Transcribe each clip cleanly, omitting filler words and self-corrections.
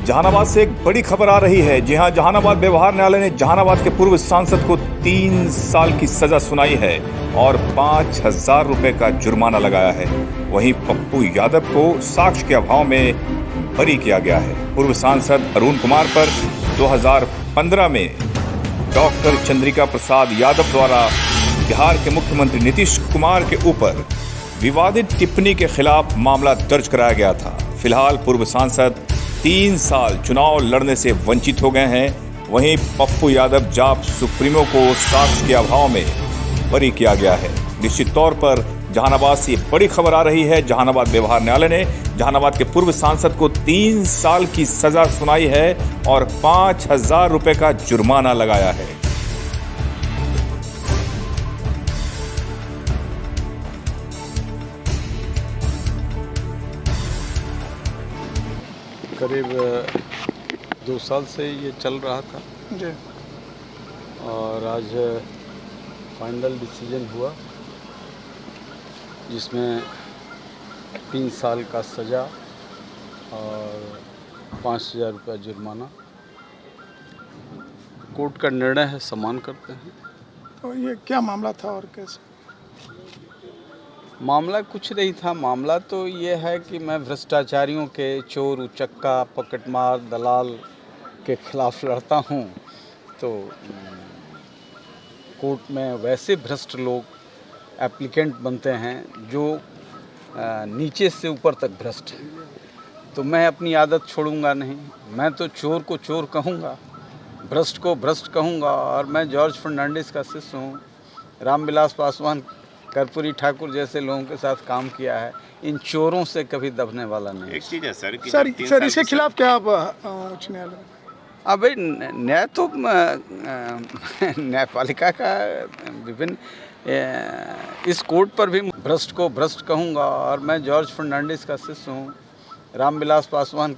जहानाबाद से एक बड़ी खबर आ रही है। जी हां, जहानाबाद व्यवहार न्यायालय ने जहानाबाद के पूर्व सांसद को 3 साल की सजा सुनाई है और 5,000 रुपए का जुर्माना लगाया है। वहीं पप्पू यादव को साक्ष्य के अभाव में बरी किया गया है। पूर्व सांसद अरुण कुमार पर 2015 में डॉक्टर चंद्रिका प्रसाद यादव द्वारा बिहार के मुख्यमंत्री नीतीश कुमार के ऊपर विवादित टिप्पणी के खिलाफ मामला दर्ज कराया गया था। फिलहाल पूर्व सांसद 3 साल चुनाव लड़ने से वंचित हो गए हैं। वहीं पप्पू यादव जाप सुप्रीमो को साक्ष्य के अभाव में बरी किया गया है। निश्चित तौर पर जहानाबाद से बड़ी खबर आ रही है। जहानाबाद व्यवहार न्यायालय ने जहानाबाद के पूर्व सांसद को 3 साल की सजा सुनाई है और 5,000 रुपए का जुर्माना लगाया है। करीब 2 साल से ये चल रहा था जी। और आज फाइनल डिसीजन हुआ जिसमें 3 साल का सज़ा और 5,000 रुपये जुर्माना। कोर्ट का निर्णय है, सम्मान करते हैं। तो ये क्या मामला था और कैसे? मामला कुछ नहीं था। मामला तो ये है कि मैं भ्रष्टाचारियों के, चोर उचक्का, पकड़मार, दलाल के खिलाफ लड़ता हूँ। तो कोर्ट में वैसे भ्रष्ट लोग एप्लीकेंट बनते हैं जो नीचे से ऊपर तक भ्रष्ट हैं। तो मैं अपनी आदत छोड़ूंगा नहीं। मैं तो चोर को चोर कहूँगा, भ्रष्ट को भ्रष्ट कहूँगा। और मैं जॉर्ज फर्नांडिस का शिष्य हूँ। रामविलास पासवान, कर्पूरी ठाकुर जैसे लोगों के साथ काम किया है। इन चोरों से कभी दबने वाला नहीं। एक चीज़ है सर कि सर इसके खिलाफ क्या आप उच्च न्यायालय में? अब न्याय तो न्यायपालिका का विभिन्न, इस कोर्ट पर भी भ्रष्ट को भ्रष्ट कहूँगा। और मैं जॉर्ज फर्नांडिस का शिष्य हूँ। रामविलास पासवान,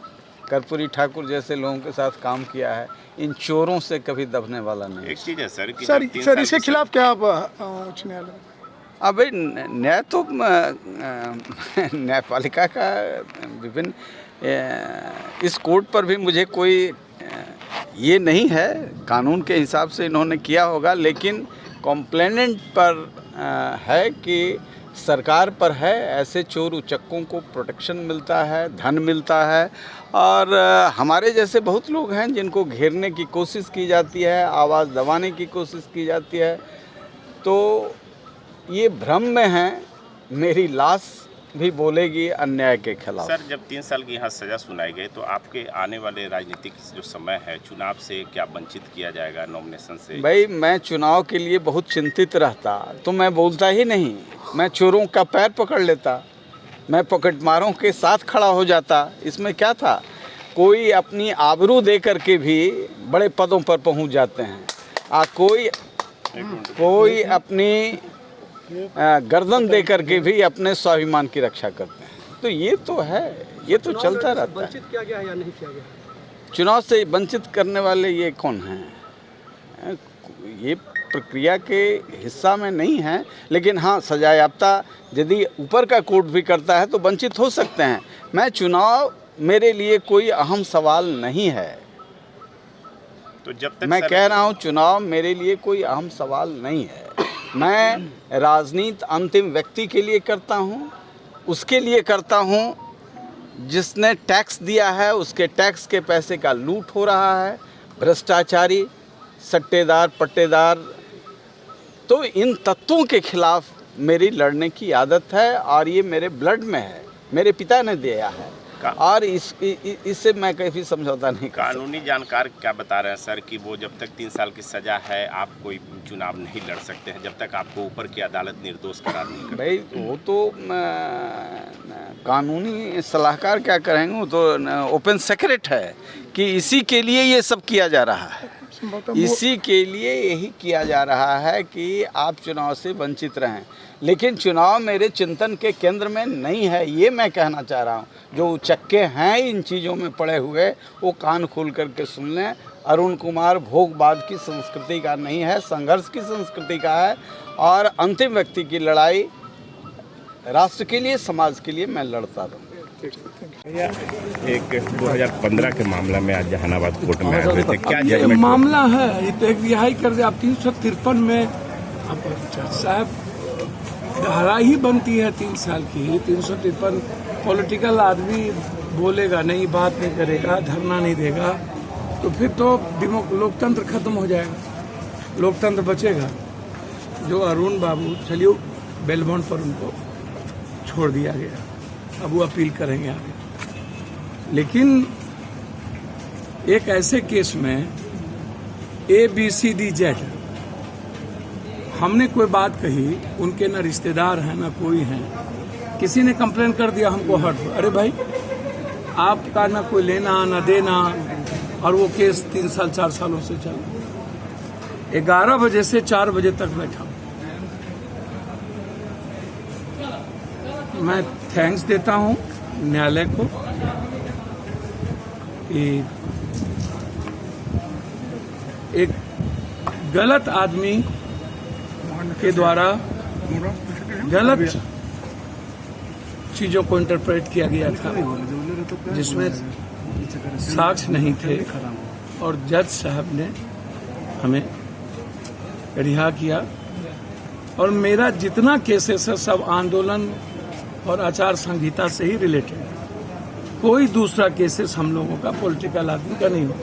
कर्पूरी ठाकुर जैसे लोगों के साथ काम किया है। इन चोरों से कभी दबने वाला नहीं। एक चीज़ है सर कि सर इसके खिलाफ क्या आप उच्च न्यायालय में? अब न्याय तो न्यायपालिका का विभिन्न, इस कोर्ट पर भी मुझे कोई ये नहीं है। कानून के हिसाब से इन्होंने किया होगा, लेकिन कॉम्प्लेनेंट पर है कि सरकार पर है। ऐसे चोर उचक्कों को प्रोटेक्शन मिलता है, धन मिलता है। और हमारे जैसे बहुत लोग हैं जिनको घेरने की कोशिश की जाती है, आवाज़ दबाने की कोशिश की जाती है। तो ये भ्रम में है। मेरी लाश भी बोलेगी अन्याय के खिलाफ। सर, जब 3 साल की यहाँ सज़ा सुनाई गई तो आपके आने वाले राजनीतिक जो समय है, चुनाव से क्या वंचित किया जाएगा, नॉमिनेशन से? भाई, मैं चुनाव के लिए बहुत चिंतित रहता तो मैं बोलता ही नहीं। मैं चोरों का पैर पकड़ लेता, मैं पकड़मारों के साथ खड़ा हो जाता। इसमें क्या था? कोई अपनी आबरू दे करके भी बड़े पदों पर पहुँच जाते हैं। कोई अपनी गर्दन दे करके भी अपने स्वाभिमान की रक्षा करते हैं। तो ये तो है, ये तो चलता रहता है। वंचित किया गया है या नहीं किया गया? चुनाव से वंचित करने वाले ये कौन हैं? ये प्रक्रिया के हिस्सा में नहीं है। लेकिन हाँ, सजायाफ्ता यदि ऊपर का कोर्ट भी करता है तो वंचित हो सकते हैं। मैं चुनाव मेरे लिए कोई अहम सवाल नहीं है। तो जब तक मैं कह रहा हूँ, चुनाव मेरे लिए कोई अहम सवाल नहीं है। मैं राजनीति अंतिम व्यक्ति के लिए करता हूँ, उसके लिए करता हूँ जिसने टैक्स दिया है, उसके टैक्स के पैसे का लूट हो रहा है। भ्रष्टाचारी, सट्टेदार, पट्टेदार, तो इन तत्वों के खिलाफ मेरी लड़ने की आदत है और ये मेरे ब्लड में है। मेरे पिता ने दिया है और इससे मैं कभी समझौता नहीं कर सकता। कानूनी जानकार क्या बता रहे हैं सर कि वो जब तक 3 साल की सज़ा है आप कोई चुनाव नहीं लड़ सकते हैं जब तक आपको ऊपर की अदालत निर्दोष करार नहीं करती। भाई, वो तो कानूनी सलाहकार क्या करेंगे? वो तो ओपन सीक्रेट है कि इसी के लिए ये सब किया जा रहा है। इसी के लिए यही किया जा रहा है कि आप चुनाव से वंचित रहें। लेकिन चुनाव मेरे चिंतन के केंद्र में नहीं है, ये मैं कहना चाह रहा हूँ। जो उचक्के हैं इन चीज़ों में पड़े हुए, वो कान खोल करके सुन लें। अरुण कुमार भोगवाद की संस्कृति का नहीं है, संघर्ष की संस्कृति का है। और अंतिम व्यक्ति की लड़ाई राष्ट्र के लिए, समाज के लिए मैं लड़ता रहूँ। भैया, एक 2015 के मामला में आज जहानाबाद कोर्ट में आए हुए थे, क्या ये जजमेंट मामला है, ये तो एक रिहाई कर दे। आप 353 में अब जज साहब धारा ही बनती है 3 साल की। 353 पॉलिटिकल आदमी बोलेगा नहीं, बात नहीं करेगा, धरना नहीं देगा, तो फिर तो लोकतंत्र खत्म हो जाएगा, लोकतंत्र बचेगा। जो अरुण बाबू, चलिए बेल बॉन्ड पर उनको छोड़ दिया गया, अब वो अपील करेंगे आगे। लेकिन एक ऐसे केस में ABCD हमने कोई बात कही, उनके ना रिश्तेदार हैं ना कोई हैं, किसी ने कंप्लेन कर दिया हमको हर्ट। अरे भाई, आपका ना कोई लेना ना देना, और वो केस 3 साल 4 सालों से चल रहा। 11 बजे से 4 बजे तक बैठा। मैं थैंक्स देता हूं न्यायालय को कि एक गलत आदमी के द्वारा गलत चीजों को इंटरप्रेट किया गया था, जिसमें साक्ष्य नहीं थे, और जज साहब ने हमें रिहा किया। और मेरा जितना केसेस है सब आंदोलन और आचार संहिता से ही रिलेटेड, कोई दूसरा केसेस हम लोगों का पॉलिटिकल आदमी का नहीं हो।